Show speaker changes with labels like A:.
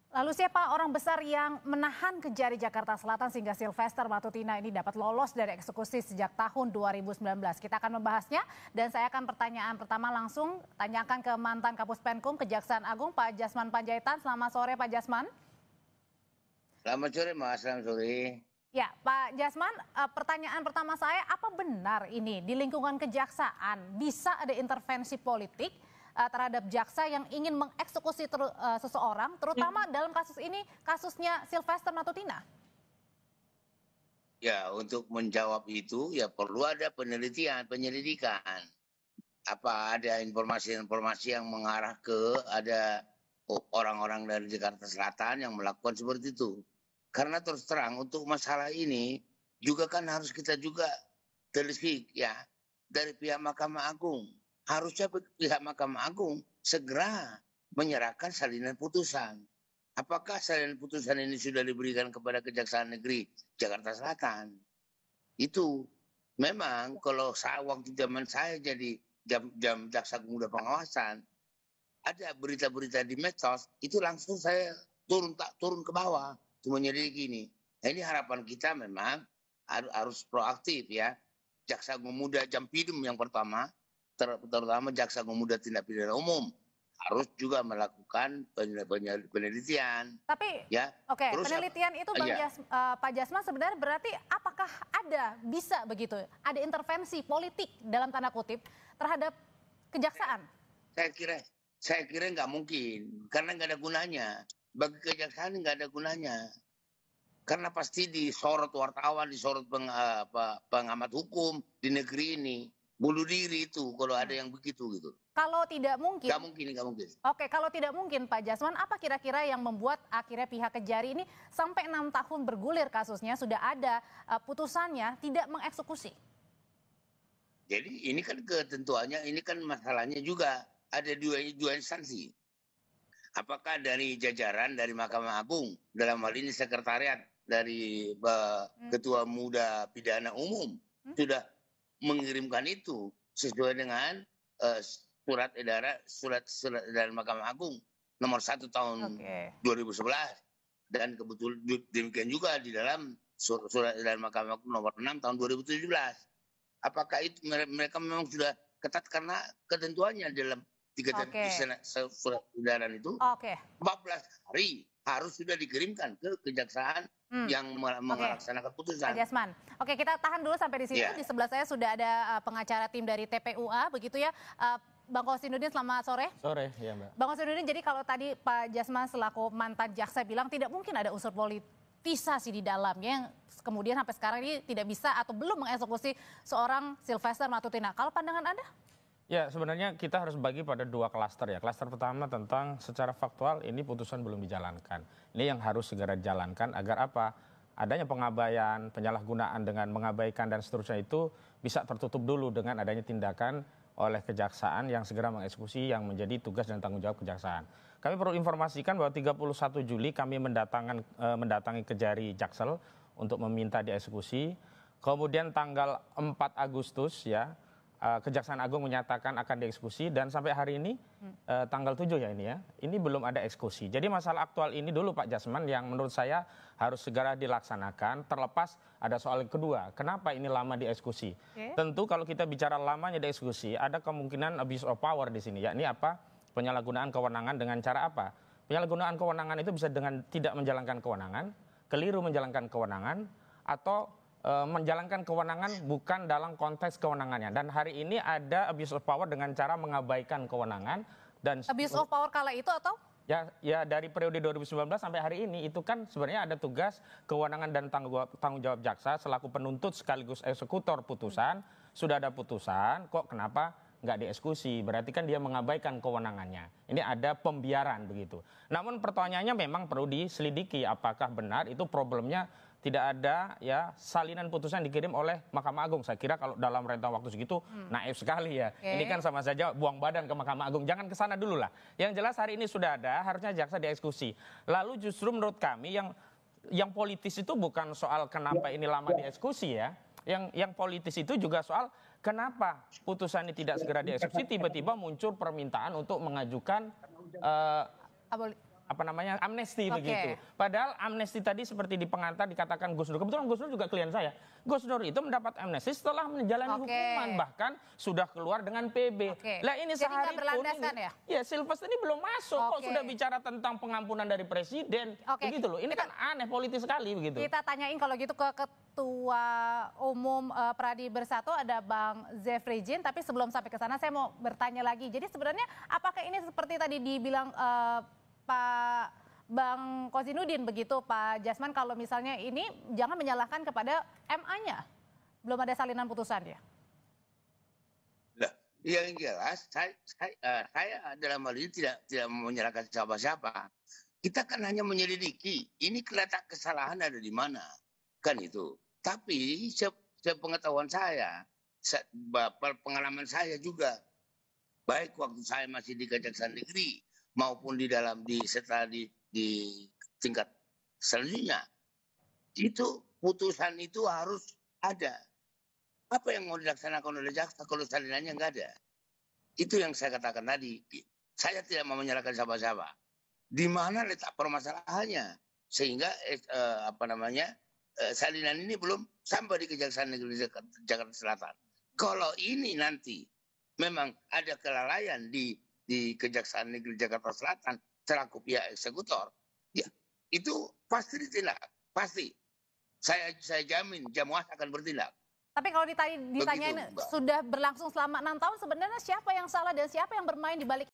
A: Lalu siapa orang besar yang menahan Kejari Jakarta Selatan sehingga Sylvester Matutina ini dapat lolos dari eksekusi sejak tahun 2019? Kita akan membahasnya dan saya akan pertanyaan pertama langsung tanyakan ke mantan Kapus Penkum Kejaksaan Agung Pak Jasman Panjaitan. Selamat sore Pak Jasman.
B: Selamat sore Mas, selamat sore.
A: Ya Pak Jasman, pertanyaan pertama saya, apa benar ini di lingkungan kejaksaan bisa ada intervensi politik terhadap jaksa yang ingin mengeksekusi seseorang, terutama dalam kasus ini, kasusnya Sylvester Matutina?
B: Ya, untuk menjawab itu ya perlu ada penyelidikan. Apa ada informasi-informasi yang mengarah ke ada orang-orang dari Jakarta Selatan yang melakukan seperti itu. Karena terus terang untuk masalah ini juga kan harus kita juga telisik ya dari pihak Mahkamah Agung. Harusnya pihak Mahkamah Agung segera menyerahkan salinan putusan. Apakah salinan putusan ini sudah diberikan kepada Kejaksaan Negeri Jakarta Selatan? Itu memang kalau waktu zaman saya jadi jam jaksa muda pengawasan, ada berita-berita di medsos, itu langsung saya turun ke bawah, cuma menyelidiki ini. Nah, ini harapan kita memang harus proaktif ya. Jaksa Agung Muda Jampidum yang pertama, terutama Jaksa Agung Muda Tindak Pidana Umum harus juga melakukan penelitian.
A: Tapi,
B: ya,
A: oke, penelitian itu Pak Jasman sebenarnya berarti apakah bisa begitu, ada intervensi politik dalam tanda kutip terhadap kejaksaan?
B: Saya kira nggak mungkin, karena nggak ada gunanya. Bagi kejaksaan nggak ada gunanya. Karena pasti disorot wartawan, disorot pengamat hukum di negeri ini. Bunuh diri itu kalau ada yang begitu gitu.
A: Kalau tidak mungkin.
B: Nggak mungkin.
A: Oke, kalau tidak mungkin Pak Jasman, apa kira-kira yang membuat akhirnya pihak Kejari ini sampai 6 tahun bergulir kasusnya, sudah ada putusannya, tidak mengeksekusi?
B: Jadi ini kan ketentuannya, ini kan masalahnya juga ada dua instansi. Apakah dari jajaran dari Mahkamah Agung, dalam hal ini sekretariat dari Ketua Muda Pidana Umum sudah mengirimkan itu sesuai dengan surat edaran Mahkamah Agung nomor 1 tahun 2011, dan kebetulan demikian juga di dalam surat edaran Mahkamah Agung nomor 6 tahun 2017. Apakah itu mereka memang sudah ketat karena ketentuannya dalam surat edaran itu 14 hari harus sudah dikirimkan ke kejaksaan yang melaksanakan putusan.
A: Pak Jasman, oke, kita tahan dulu sampai di sini. Di sebelah saya sudah ada pengacara tim dari TPUA, begitu ya. Bang Kosinudin, selamat sore.
C: Sore, ya Mbak.
A: Bang Kosinudin, jadi kalau tadi Pak Jasman selaku mantan jaksa bilang tidak mungkin ada unsur politisasi di dalamnya, yang kemudian sampai sekarang ini tidak bisa atau belum mengeksekusi seorang Sylvester Matutina. Kalau pandangan Anda?
C: Ya, sebenarnya kita harus bagi pada dua klaster ya. Klaster pertama tentang secara faktual ini putusan belum dijalankan. Ini yang harus segera dijalankan agar apa? Adanya pengabaian, penyalahgunaan dengan mengabaikan dan seterusnya itu bisa tertutup dulu dengan adanya tindakan oleh kejaksaan yang segera mengeksekusi yang menjadi tugas dan tanggung jawab kejaksaan. Kami perlu informasikan bahwa 31 Juli kami mendatangi Kejari Jaksel untuk meminta dieksekusi. Kemudian tanggal 4 Agustus ya, Kejaksaan Agung menyatakan akan dieksekusi, dan sampai hari ini tanggal 7 ya ini ya, ini belum ada eksekusi. Jadi masalah aktual ini dulu Pak Jasman yang menurut saya harus segera dilaksanakan, terlepas ada soal kedua, kenapa ini lama dieksekusi. Tentu kalau kita bicara lamanya dieksekusi, ada kemungkinan abuse of power di sini, yakni apa? Penyalahgunaan kewenangan dengan cara apa? Penyalahgunaan kewenangan itu bisa dengan tidak menjalankan kewenangan, keliru menjalankan kewenangan, atau menjalankan kewenangan bukan dalam konteks kewenangannya. Dan hari ini ada abuse of power dengan cara mengabaikan kewenangan. Dan
A: abuse of power kala itu atau?
C: Ya dari periode 2019 sampai hari ini itu kan sebenarnya ada tugas, kewenangan dan tanggung jawab jaksa selaku penuntut sekaligus eksekutor putusan. Sudah ada putusan, kok kenapa nggak dieksekusi? Berarti kan dia mengabaikan kewenangannya. Ini ada pembiaran begitu. Namun pertanyaannya memang perlu diselidiki apakah benar itu problemnya tidak ada ya salinan putusan dikirim oleh Mahkamah Agung. Saya kira kalau dalam rentang waktu segitu naif sekali ya. Ini kan sama saja buang badan ke Mahkamah Agung. Jangan ke sana dulu lah. Yang jelas hari ini sudah ada, harusnya jaksa dieksekusi. Lalu justru menurut kami yang politis itu bukan soal kenapa ini lama dieksekusi ya. Yang politis itu juga soal kenapa putusan ini tidak segera dieksekusi, tiba-tiba muncul permintaan untuk mengajukan amnesti
A: Oke.
C: begitu. Padahal amnesti tadi seperti di pengantar dikatakan Gus Dur. Kebetulan Gus Dur juga klien saya. Gus Dur itu mendapat amnesti setelah menjalani
A: Oke.
C: hukuman, bahkan sudah keluar dengan PB.
A: Oke.
C: Lah ini
A: Jadi
C: sehari
A: nggak berlandasan
C: pun
A: ya?
C: Ya Sylvester ini belum masuk kok
A: Oke.
C: sudah bicara tentang pengampunan dari presiden.
A: Oke.
C: Begitu loh. Ini kan aneh politis sekali begitu.
A: Kita tanyain kalau gitu ke Ketua Umum Pradi Bersatu ada Bang Zefri Jin, tapi sebelum sampai ke sana saya mau bertanya lagi. Jadi sebenarnya apakah ini seperti tadi dibilang Pak Bang Kozinudin begitu Pak Jasman, kalau misalnya ini jangan menyalahkan kepada MA-nya. Belum ada salinan putusan ya?
B: Nah, yang jelas saya dalam hal ini tidak menyalahkan siapa-siapa. Kita kan hanya menyelidiki. Ini letak kesalahan ada di mana, kan itu. Tapi sepengetahuan saya, pengalaman saya juga, baik waktu saya masih di Kejaksaan Negeri maupun setelah di tingkat selanjutnya, itu putusan itu harus ada. Apa yang mau dilaksanakan oleh jaksa kalau salinannya nggak ada? Itu yang saya katakan tadi. Saya tidak mau menyalahkan siapa-siapa. Di mana letak permasalahannya sehingga salinan ini belum sampai di Kejaksaan Negeri Jakarta Selatan. Kalau ini nanti memang ada kelalaian di Kejaksaan Negeri Jakarta Selatan selaku pihak eksekutor, ya itu pasti ditindak, pasti. Saya jamin Jamwas akan bertindak.
A: Tapi kalau ditanyain
B: Begitu, Mbak.
A: sudah berlangsung selama 6 tahun, sebenarnya siapa yang salah dan siapa yang bermain di balik